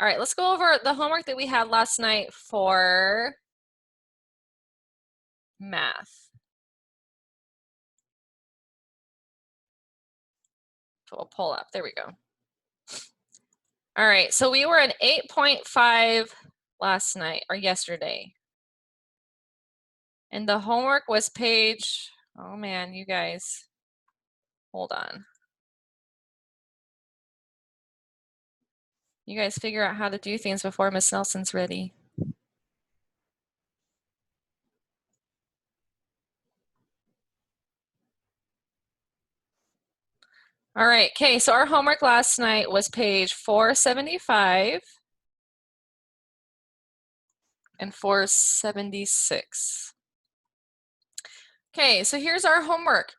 All right, let's go over the homework that we had last night for math. So we'll pull up. There we go. All right, so we were at 8.5 last night or yesterday. And the homework was page, oh man, you guys, hold on. You guys figure out how to do things before Miss Nelson's ready. All right, okay, so our homework last night was page 475 and 476. Okay, so here's our homework.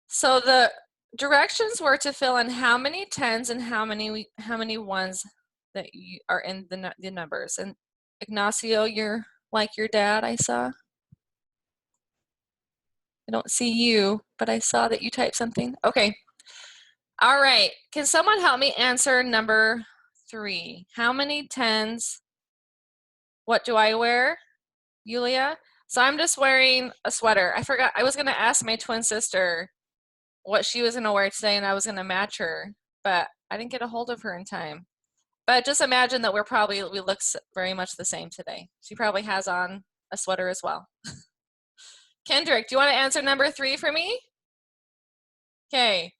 So the directions were to fill in how many tens and how many ones that you are in the numbers. And Ignacio, you're like your dad, I saw. I don't see you, but I saw that you typed something. Okay. All right. Can someone help me answer number 3? How many tens? What do I wear? Yulia? So I'm just wearing a sweater. I forgot. I was going to ask my twin sister what she was going to wear today, and I was going to match her, but I didn't get a hold of her in time. But just imagine that we look very much the same today. She probably has on a sweater as well. Kendrick, do you want to answer number 3 for me? Okay.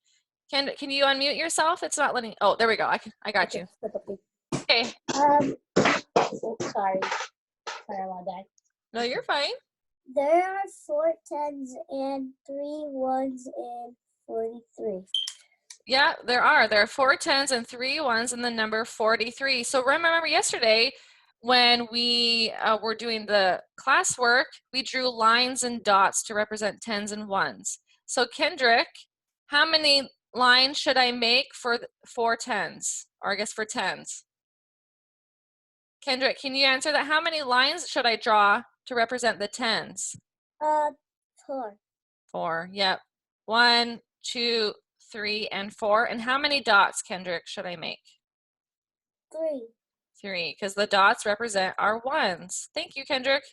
Can you unmute yourself? It's not letting. Oh, there we go. I got you. Okay. Sorry about that. No, you're fine. There are 4 tens and 3 ones and 43. Yeah, there are. There are 4 tens and 3 ones in the number 43. So remember yesterday when we were doing the classwork, we drew lines and dots to represent tens and ones. So Kendrick, how many lines should I make for 4 tens? Or I guess for tens? Kendrick, can you answer that? How many lines should I draw to represent the tens? 4. 4, yep. 1, 2, 3, and 4. And how many dots, Kendrick, should I make? 3. 3, because the dots represent our ones. Thank you, Kendrick.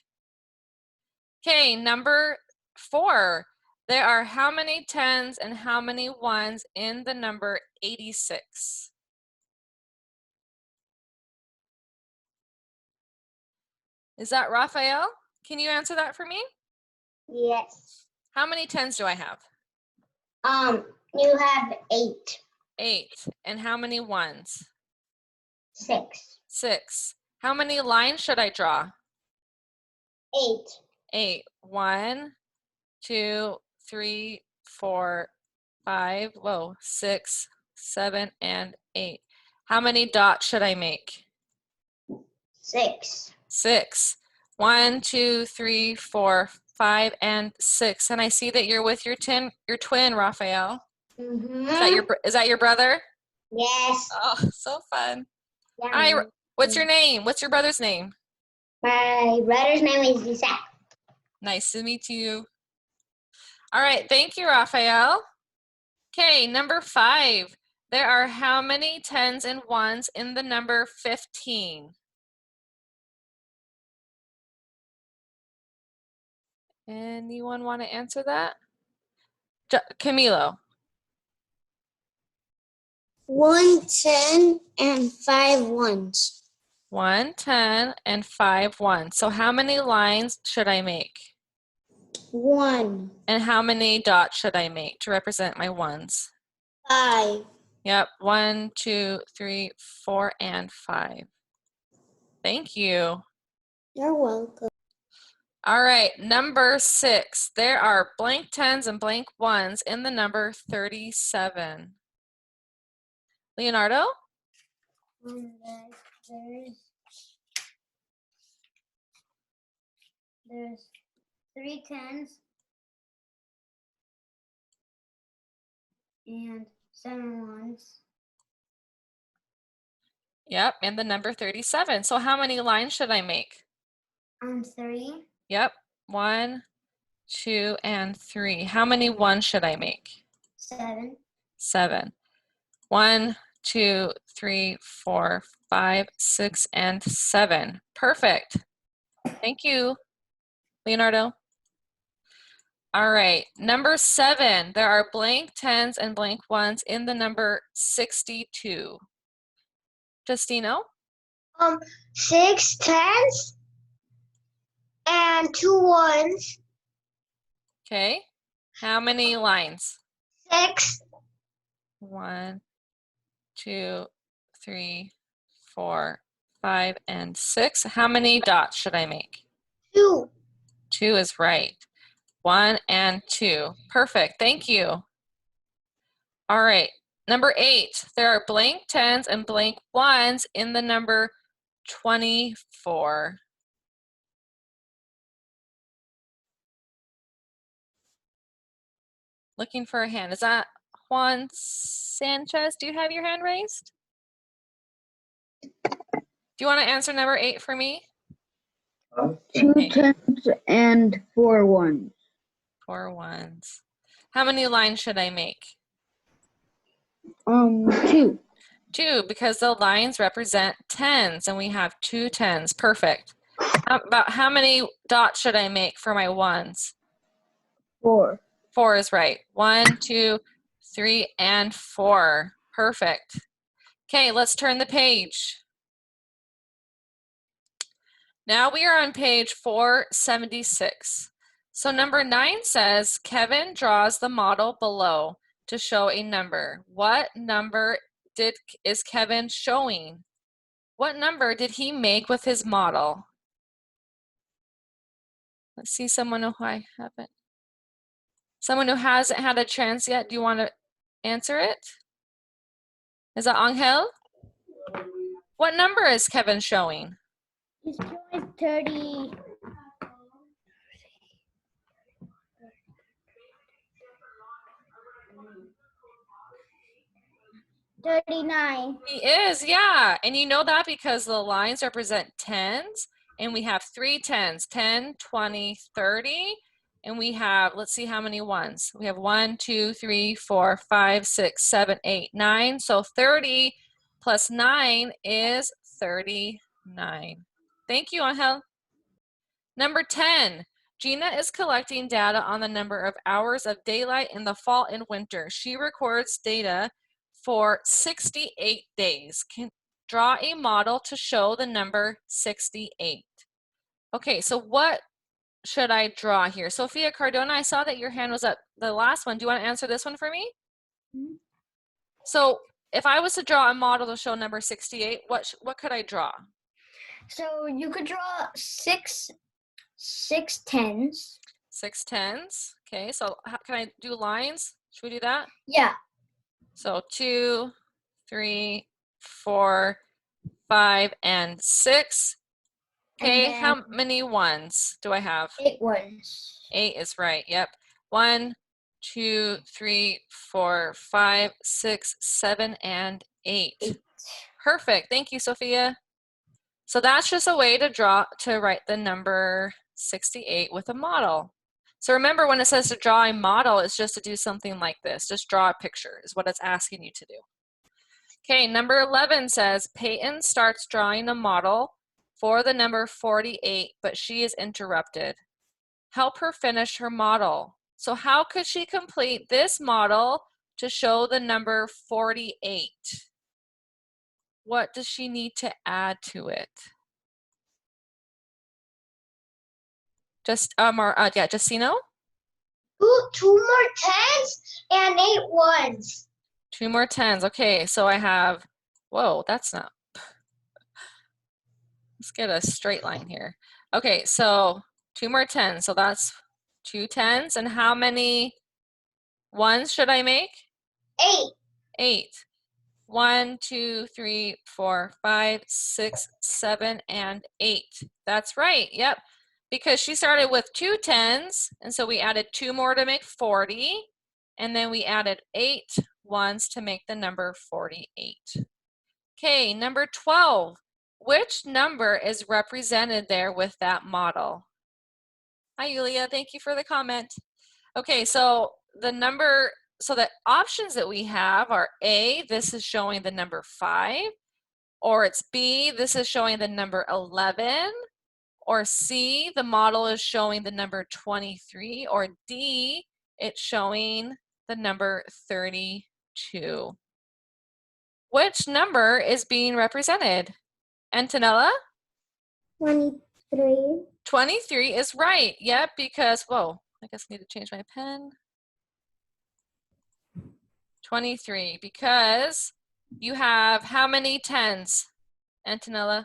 Okay, number 4. There are how many tens and how many ones in the number 86? Is that Raphael? Can you answer that for me? Yes. How many tens do I have? You have 8. 8. And how many ones? 6. 6. How many lines should I draw? 8. 8. 1, 2, 3, 4, 5, 6, 7, and 8. How many dots should I make? 6. 6. 1, 2, 3, 4, 5, and 6. And I see that you're with your twin, Raphael. Mm-hmm. Is that your brother? Yes. Oh, so fun. Yeah. Hi, what's your name? What's your brother's name? My brother's name is Isaac. Nice to meet you. All right, thank you, Raphael. Okay, number 5. There are how many tens and ones in the number 15? Anyone want to answer that? Camilo. 1 10 and 5 ones. 1 10 and 5 ones. So how many lines should I make? 1. And how many dots should I make to represent my ones? 5. Yep, 1, 2, 3, 4, and 5. Thank you. You're welcome. All right, number 6. There are blank tens and blank ones in the number 37. Leonardo? There's 3 tens and 7 ones. Yep, and the number 37. So how many lines should I make? 3. Yep, 1, 2, and 3. How many ones should I make? 7. 7. 1, 2, 3, 4, 5, 6, and 7. Perfect. Thank you, Leonardo. All right, number 7. There are blank 10s and blank 1s in the number 62. Justino? 6 tens and 2 ones. Okay. How many lines? 6. 1, 2, 3, 4, 5, and 6. How many dots should I make? 2. 2 is right. 1 and 2. Perfect. Thank you. All right. Number 8. There are blank 10s and blank 1s in the number 24. Looking for a hand. Is that Juan Sanchez? Do you have your hand raised? Do you want to answer number 8 for me? 2 Okay. tens and 4 ones. 4 1s. How many lines should I make? 2. 2, because the lines represent 10s and we have 2 10s. Perfect. About how many dots should I make for my 1s? 4. 4 is right. 1, 2, 3, and 4. Perfect. Okay, let's turn the page. Now we are on page 476. So number 9 says, Kevin draws the model below to show a number. What number is Kevin showing? What number did he make with his model? Let's see someone who I haven't. Someone who hasn't had a chance yet, do you want to answer it? Is that Angel? What number is Kevin showing? He's doing 30. 39. He is, yeah. And you know that because the lines represent 10s, and we have 3 10s, 10, 20, 30, and we have, let's see how many ones. We have 1, 2, 3, 4, 5, 6, 7, 8, 9. So 30 plus 9 is 39. Thank you, Angel. Number 10. Gina is collecting data on the number of hours of daylight in the fall and winter. She records data for 68 days. Can draw a model to show the number 68. Okay, so what should I draw here? Sophia Cardona, I saw that your hand was up, the last one. Do you want to answer this one for me? Mm-hmm. So if I was to draw a model to show number 68, what could I draw? So you could draw 6 tens. 6 10s. Okay, so how can I do lines? Should we do that? Yeah. So 2, 3, 4, 5, and 6. Okay, And how many ones do I have? 8 ones. 8 is right, yep. 1, 2, 3, 4, 5, 6, 7, and 8. 8. Perfect, thank you, Sophia. So that's just a way to write the number 68 with a model. So remember, when it says to draw a model, it's just to do something like this. Just draw a picture is what it's asking you to do. Okay, number 11 says, Peyton starts drawing a model for the number 48, but she is interrupted. Help her finish her model. So how could she complete this model to show the number 48? What does she need to add to it? Justino? Two more tens and 8 ones. 2 more 10s. Okay, so I have, whoa, that's not, let's get a straight line here. Okay, so 2 more 10s. So that's 2 10s. And how many ones should I make? 8. 8. 1, 2, 3, 4, 5, 6, 7, and 8. That's right. Yep. Because she started with 2 10s, and so we added 2 more to make 40, and then we added 8 ones to make the number 48. Okay, number 12. Which number is represented there with that model? Hi, Yulia. Thank you for the comment. Okay, so the number so the options that we have are A, this is showing the number 5, or it's B, this is showing the number 11, or C, the model is showing the number 23, or D, it's showing the number 32. Which number is being represented? Antonella? 23. 23 is right. Yep, because, whoa, I guess I need to change my pen. 23, because you have how many tens, Antonella?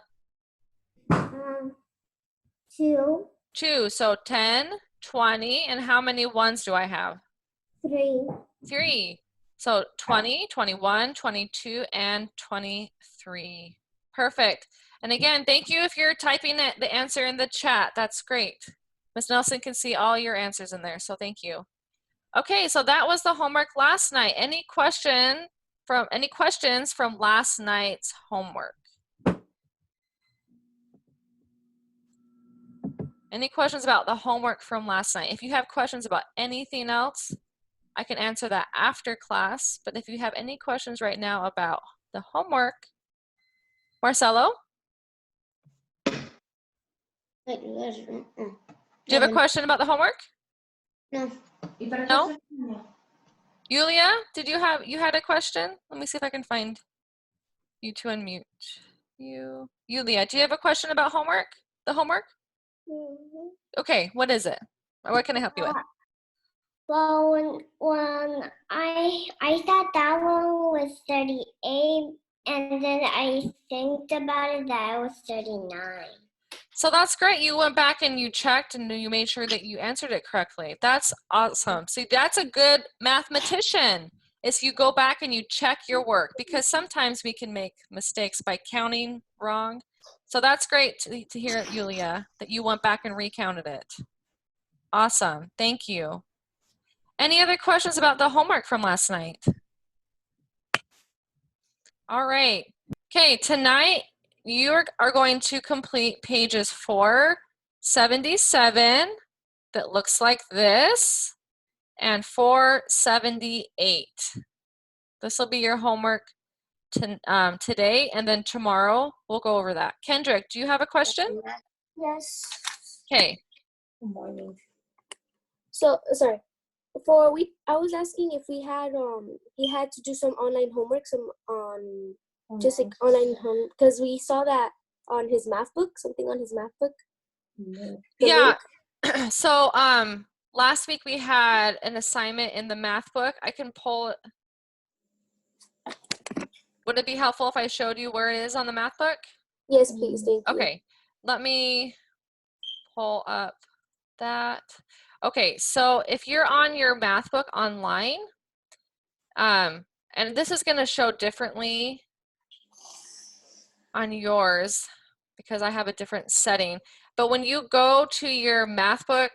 2, 2. So 10, 20, and how many ones do I have? 3. 3. So 20, 21, 22, and 23. Perfect. And again, thank you if you're typing the answer in the chat. That's great. Ms. Nelson can see all your answers in there, so thank you. Okay, so that was the homework last night. Any questions from last night's homework? Any questions about the homework from last night? If you have questions about anything else, I can answer that after class. But if you have any questions right now about the homework, Marcelo? Do you have a question about the homework? No. No? Yulia, you had a question? Let me see if I can find you to unmute you. Yulia, do you have a question about homework? The homework? Okay, what is it? What can I help you with? Well, when I thought that one was 38, and then I think about it that it was 39. So that's great. You went back and you checked and you made sure that you answered it correctly. That's awesome. See, that's a good mathematician, is you go back and you check your work, because sometimes we can make mistakes by counting wrong. So that's great to hear, Yulia, that you went back and recounted it. Awesome. Thank you. Any other questions about the homework from last night? All right. Okay, tonight you are going to complete pages 477, that looks like this, and 478. This will be your homework today, and then tomorrow we'll go over that. Kendrick, do you have a question? Yes. Okay. Good morning. So sorry. I was asking if he had to do some online homework, just like online home, because we saw that on his math book, something on his math book. Yeah. So last week we had an assignment in the math book. I can pull it. Would it be helpful if I showed you where it is on the math book? Yes, please. Thank you. Okay. Let me pull up that. Okay, so if you're on your math book online, and this is going to show differently on yours because I have a different setting, but when you go to your math book,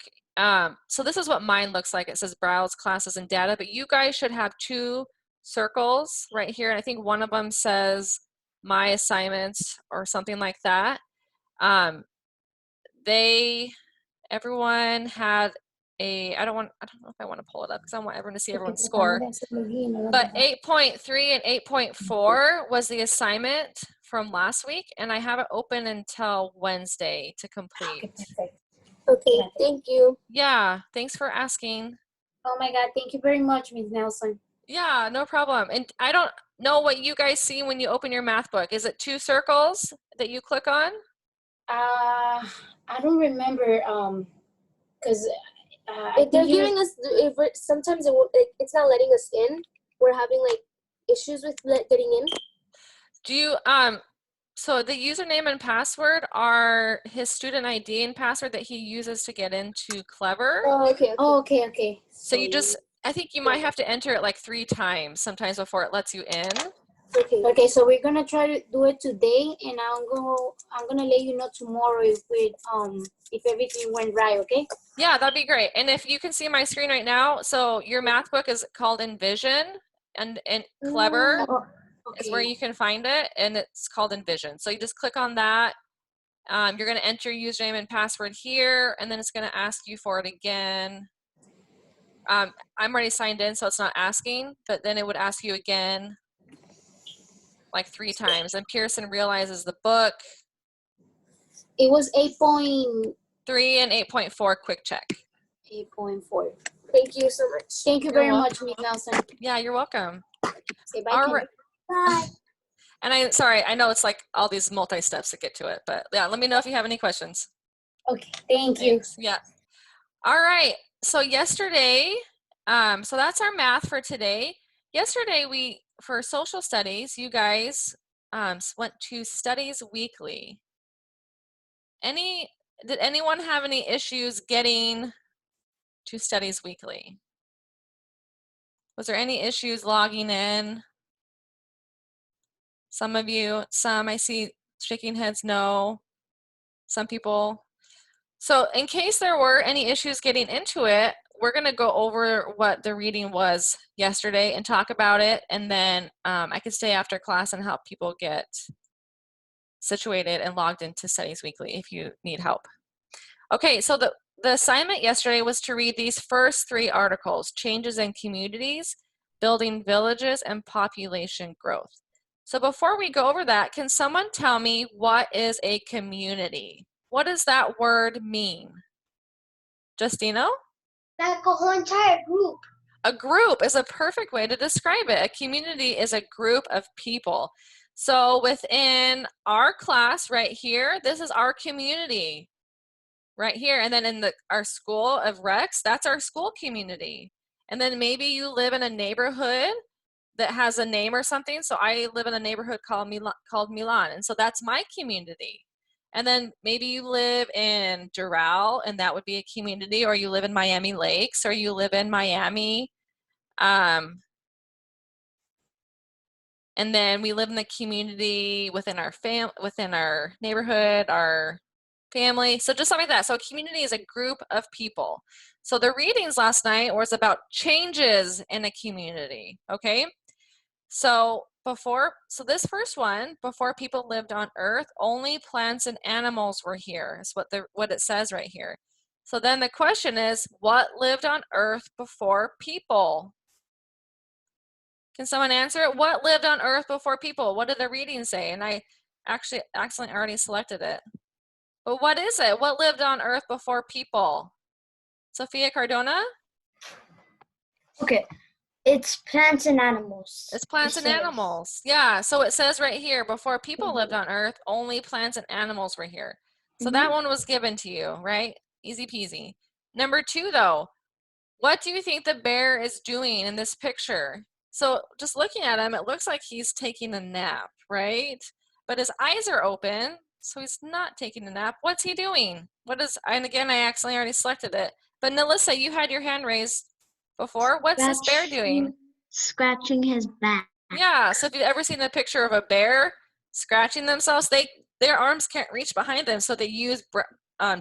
so this is what mine looks like. It says browse classes and data, but you guys should have 2 circles right here, and I think one of them says my assignments or something like that. Everyone had I don't know if I want to pull it up because I want everyone to see everyone's score. But 8.3 and 8.4 was the assignment from last week, and I have it open until Wednesday to complete. Okay, thank you. Yeah, thanks for asking. Oh my God, thank you very much, Ms. Nelson. Yeah, no problem. And I don't know what you guys see when you open your math book. Is it 2 circles that you click on? I don't remember, because They're giving us, sometimes it's not letting us in. We're having like issues with getting in. Do you, so the username and password are his student ID and password that he uses to get into Clever. Oh, okay. Oh, okay. So you just, I think you might have to enter it like 3 times sometimes before it lets you in. Okay, so we're gonna try to do it today, and I'm gonna let you know tomorrow if everything went right. Okay? Yeah, that'd be great. And if you can see my screen right now, so your math book is called Envision, and Clever is where you can find it, and it's called Envision. So you just click on that. You're gonna enter your username and password here, and then it's gonna ask you for it again. I'm already signed in, so it's not asking, but then it would ask you again like 3 times. And Pearson realizes the book. It was 8.4. 3 and 8.4 quick check. Thank you so much. Thank you You're very much, Ms. Nelson. Yeah, you're welcome. Say bye, All Kim. right. Bye. And sorry, I know it's like all these multi-steps to get to it, but yeah, let me know if you have any questions. Okay, thank you. Thanks. Yeah. All right. So yesterday, so that's our math for today. Yesterday, for social studies, you guys went to Studies Weekly. Did anyone have any issues getting to Studies Weekly? Was there any issues logging in? Some of you, some I see shaking heads no. Some people. So in case there were any issues getting into it, we're going to go over what the reading was yesterday and talk about it. And then I could stay after class and help people get situated and logged into Studies Weekly if you need help. Okay, so the assignment yesterday was to read these first 3 articles: Changes in Communities, Building Villages, and Population Growth. So before we go over that, can someone tell me what is a community? What does that word mean? Justino? Like a whole entire group. A group is a perfect way to describe it. A community is a group of people. So within our class right here, this is our community right here. And then in our school of Rex, that's our school community. And then maybe you live in a neighborhood that has a name or something. So I live in a neighborhood called Milan. And so that's my community. And then maybe you live in Doral, and that would be a community, or you live in Miami Lakes, or you live in Miami. And then we live in the community within our neighborhood, our family. So just something like that. So a community is a group of people. So the readings last night was about changes in a community. Okay. So this first one, before people lived on Earth, only plants and animals were here, is what it says right here. So then the question is, what lived on Earth before people? Can someone answer it? What lived on Earth before people? What did the reading say? And I actually accidentally already selected it. But what is it? What lived on Earth before people? Sophia Cardona? Okay. It's plants and animals. It's plants and animals. Yeah, so it says right here, before people lived on Earth, only plants and animals were here. So that one was given to you, right? Easy peasy. Number 2, though, what do you think the bear is doing in this picture? So just looking at him, it looks like he's taking a nap, right? But his eyes are open, so he's not taking a nap. What's he doing? And again, I accidentally already selected it. But Nelissa, you had your hand raised before. What's this bear doing? Scratching his back. Yeah, so if you've ever seen a picture of a bear scratching themselves, their arms can't reach behind them, so they use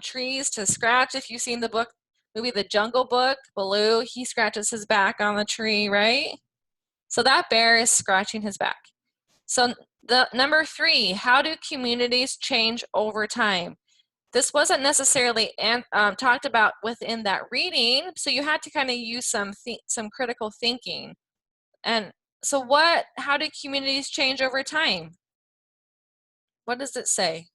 trees to scratch. If you've seen the movie The Jungle Book, Baloo, he scratches his back on the tree, right? So that bear is scratching his back. So the number 3, how do communities change over time? This wasn't necessarily talked about within that reading, so you had to kind of use some critical thinking. And so how do communities change over time? What does it say?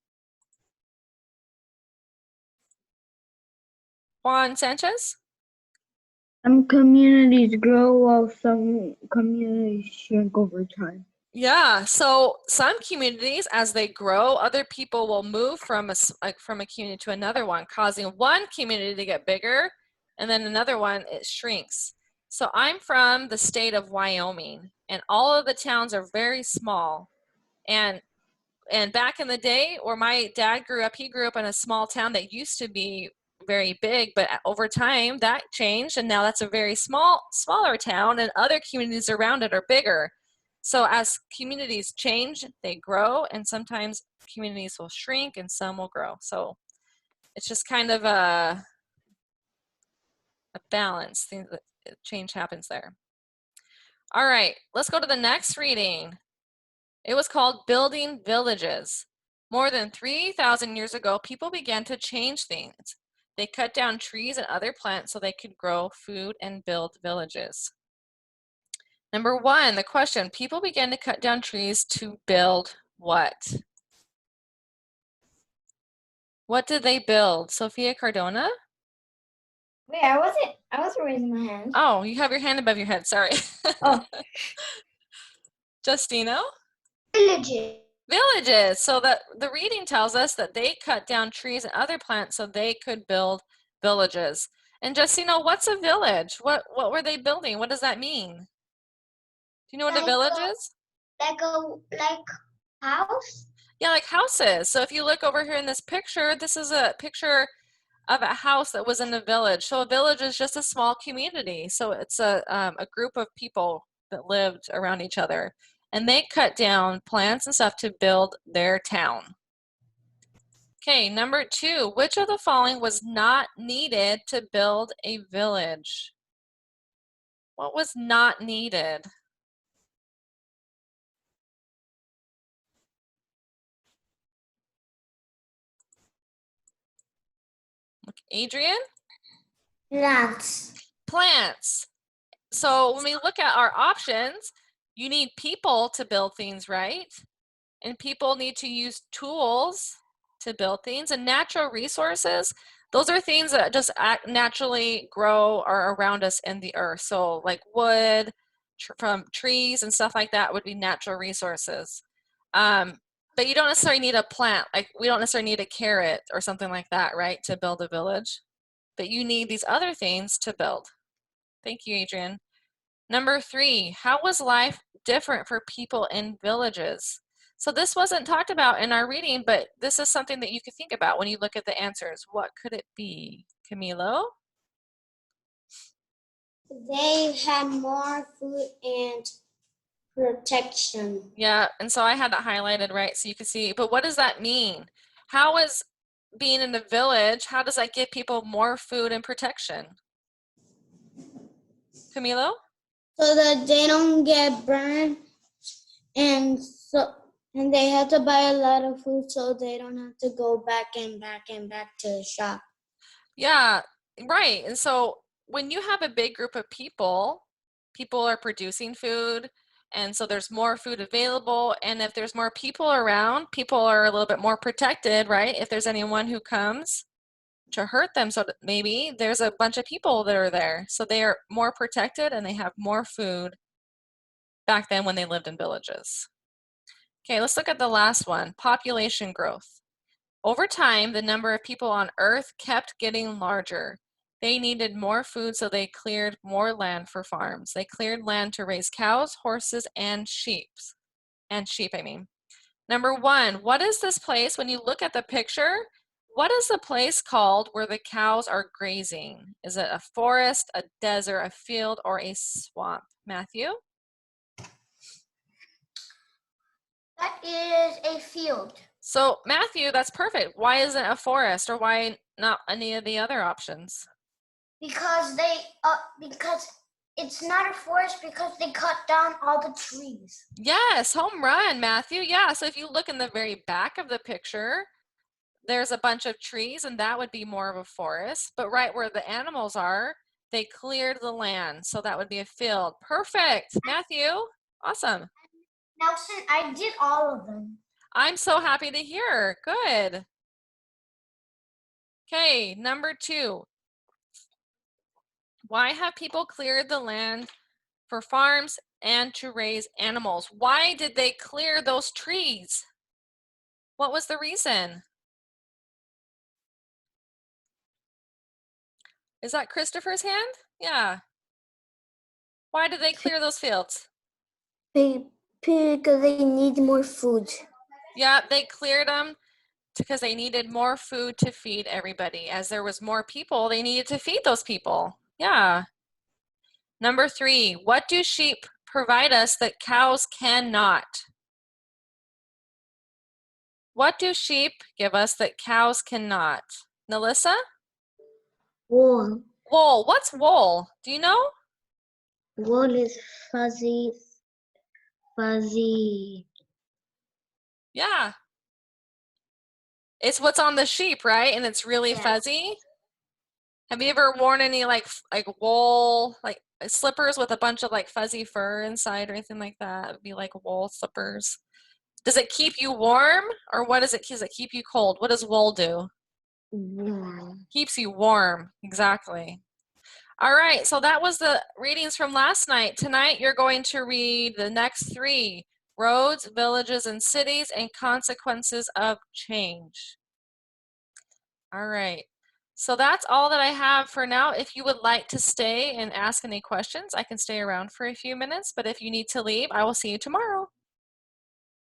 Juan Sanchez? Some communities grow while some communities shrink over time. Yeah, so some communities, as they grow, other people will move from a community to another one, causing one community to get bigger, and then another one, it shrinks. So I'm from the state of Wyoming, and all of the towns are very small. And back in the day where my dad grew up, he grew up in a small town that used to be very big, but over time that changed, and now that's a very smaller town, and other communities around it are bigger. So as communities change, they grow, and sometimes communities will shrink and some will grow. So it's just kind of a balance thing, that change happens there. All right, let's go to the next reading. It was called Building Villages. More than 3,000 years ago, people began to change things. They cut down trees and other plants so they could grow food and build villages. Number 1, the question, people began to cut down trees to build what? What did they build? Sofia Cardona? Wait, I wasn't raising my hand. Oh, you have your hand above your head, sorry. Oh. Justino? Villages. Villages. So that the reading tells us that they cut down trees and other plants so they could build villages. And Justino, what's a village? What were they building? What does that mean? Do you know what a village is? Like house? Yeah, like houses. So if you look over here in this picture, this is a picture of a house that was in a village. So a village is just a small community. So it's a group of people that lived around each other. And they cut down plants and stuff to build their town. Okay, number 2, which of the following was not needed to build a village? What was not needed? Adrian? Plants. Plants. So when we look at our options, you need people to build things, right? And people need to use tools to build things, and natural resources, those are things that just naturally grow or around us in the earth. So like wood from trees and stuff like that would be natural resources. But you don't necessarily need a plant. Like we don't necessarily need a carrot or something like that, right, to build a village. But you need these other things to build. Thank you, Adrian. Number 3, how was life different for people in villages? So this wasn't talked about in our reading, but this is something that you could think about when you look at the answers. What could it be? Camilo? They had more food and protection. Yeah, and so I had that highlighted, right, so you can see. But what does that mean? How is being in the village, how does that give people more food and protection? Camilo? So that they don't get burned, and they have to buy a lot of food so they don't have to go back and back and back to the shop. Yeah, right. And so when you have a big group of people, people are producing food, and so there's more food available. And if there's more people around, people are a little bit more protected, right? If there's anyone who comes to hurt them, so maybe there's a bunch of people that are there. So they are more protected and they have more food back then when they lived in villages. Okay, let's look at the last one, population growth. Over time, the number of people on Earth kept getting larger. They needed more food, so they cleared more land for farms. They cleared land to raise cows, horses, and sheep. Number 1, what is this place? When you look at the picture, what is the place called where the cows are grazing? Is it a forest, a desert, a field, or a swamp? Matthew? That is a field. So Matthew, that's perfect. Why isn't it a forest, or why not any of the other options? Because it's not a forest because they cut down all the trees. Yes, home run, Matthew. Yeah, so if you look in the very back of the picture, there's a bunch of trees, and that would be more of a forest. But right where the animals are, they cleared the land, so that would be a field. Perfect, Matthew. Awesome. Nelson, I did all of them. I'm so happy to hear. Good. Okay, number 2. Why have people cleared the land for farms and to raise animals? Why did they clear those trees? What was the reason? Is that Christopher's hand? Yeah. Why did they clear those fields? Because they need more food. Yeah, they cleared them because they needed more food to feed everybody. As there was more people, they needed to feed those people. Yeah. Number 3, what do sheep provide us that cows cannot? What do sheep give us that cows cannot? Melissa? Wool. Wool. What's wool? Do you know? Wool is fuzzy. Yeah. It's what's on the sheep, right? And it's really Yeah. fuzzy. Have you ever worn any like wool, like slippers with a bunch of like fuzzy fur inside or anything like that? It would be like wool slippers. Does it keep you warm or what does it keep you cold? What does wool do? Warm. Keeps you warm, exactly. All right, so that was the readings from last night. Tonight you're going to read the next 3, roads, villages, and cities, and consequences of change. All right, so that's all that I have for now. If you would like to stay and ask any questions, I can stay around for a few minutes, but if you need to leave, I will see you tomorrow.